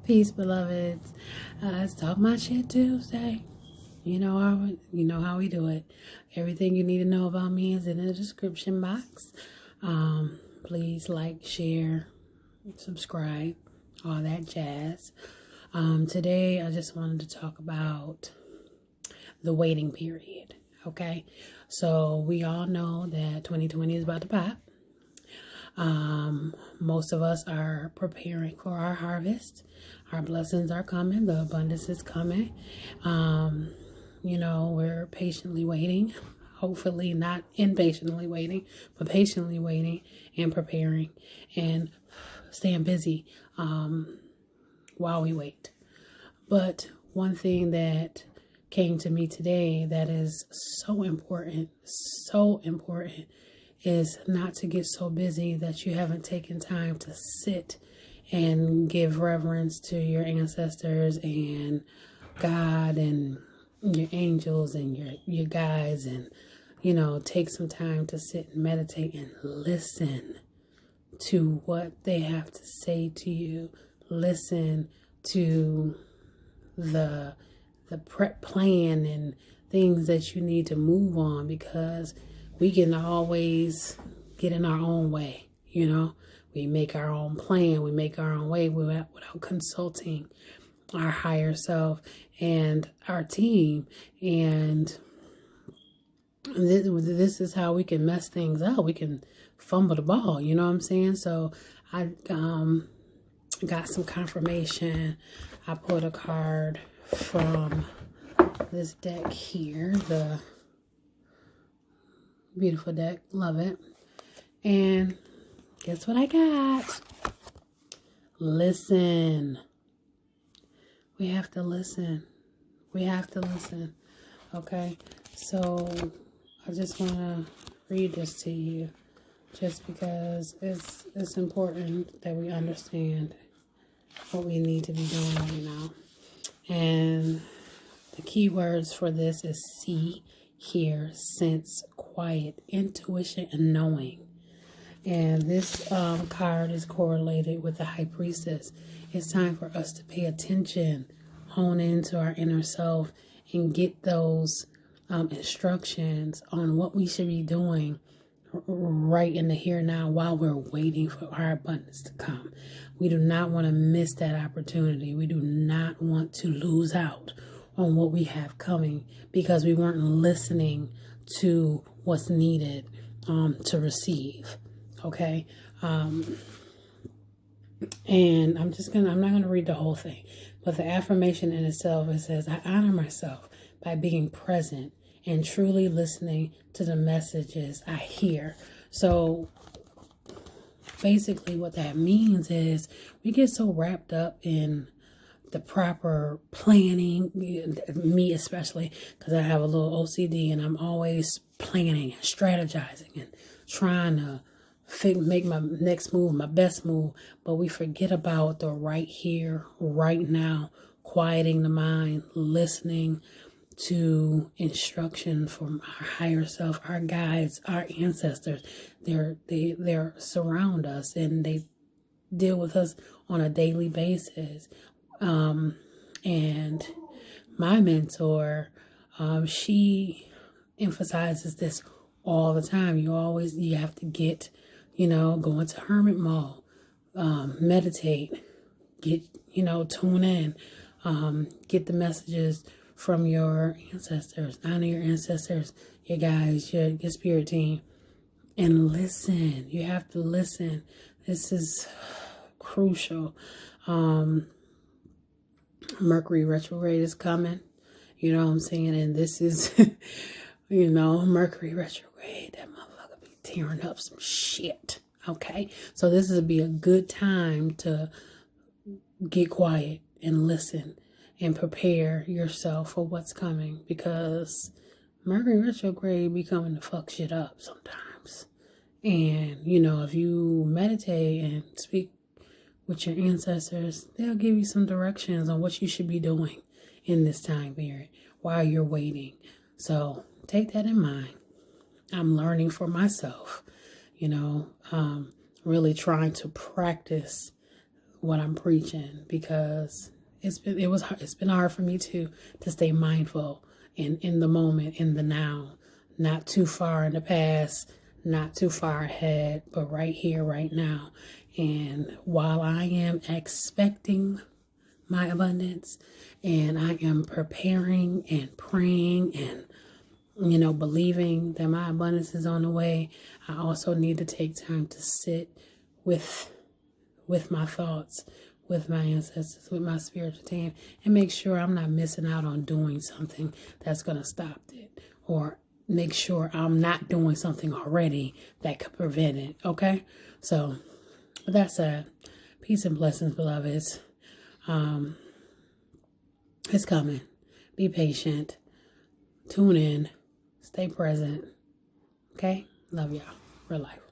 Peace, beloveds. It's Talk My Shit Tuesday. You know how we do it. Everything you need to know about me is in the description box. Please like, share, subscribe, all that jazz. Today, I just wanted to talk about the waiting period. Okay, so we all know that 2020 is about to pop. Most of us are preparing for our harvest. Our blessings are coming. The abundance is coming. We're patiently waiting. Hopefully not impatiently waiting, but patiently waiting and preparing and staying busy while we wait. But one thing that came to me today that is so important, is not to get so busy that you haven't taken time to sit and give reverence to your ancestors and God and your angels and your guides, and take some time to sit and meditate and listen to what they have to say to you. Listen to the prep plan and things that you need to move on, because we can always get in our own way. We make our own plan, we make our own way without consulting our higher self and our team. And this is how we can mess things up. We can fumble the ball, you know what I'm saying? So I got some confirmation. I pulled a card from this deck here, the beautiful deck, love it. And guess what I got? Listen. We have to listen. Okay, so I just want to read this to you, just because it's important that we understand what we need to be doing right now. And the key words for this is see, hear, sense, quiet, intuition, and knowing. And this card is correlated with the High Priestess. It's time for us to pay attention, hone into our inner self, and get those instructions on what we should be doing right in the here and now while we're waiting for our abundance to come. We do not want to miss that opportunity. We do not want to lose out on what we have coming because we weren't listening to what's needed to receive. Okay. And I'm not going to read the whole thing, but the affirmation in itself, it says, I honor myself by being present and truly listening to the messages I hear. So basically what that means is we get so wrapped up in the proper planning, me especially, because I have a little OCD and I'm always planning and strategizing and trying to make my next move, my best move, but we forget about the right here, right now, quieting the mind, listening to instruction from our higher self, our guides, our ancestors. They're surround us and they deal with us on a daily basis. And my mentor, she emphasizes this all the time. You have to get, go into hermit mode, meditate, tune in, get the messages from your ancestors, honor your ancestors, your guides, your spirit team, and listen. You have to listen. This is crucial. Mercury retrograde is coming. You know what I'm saying? And this is, Mercury retrograde. That motherfucker be tearing up some shit. Okay? So this would be a good time to get quiet and listen and prepare yourself for what's coming, because Mercury retrograde be coming to fuck shit up sometimes. And, if you meditate and speak with your ancestors, they'll give you some directions on what you should be doing in this time period while you're waiting. So take that in mind. I'm learning for myself, really trying to practice what I'm preaching, because it's been hard for me to stay mindful in the moment, in the now, not too far in the past, not too far ahead, but right here, right now. And while I am expecting my abundance, and I am preparing and praying and, believing that my abundance is on the way, I also need to take time to sit with my thoughts, with my ancestors, with my spiritual team, and make sure I'm not missing out on doing something that's going to stop it, or make sure I'm not doing something already that could prevent it. Okay? So, with that said, peace and blessings, beloveds. It's coming. Be patient. Tune in. Stay present. Okay? Love y'all. Real life.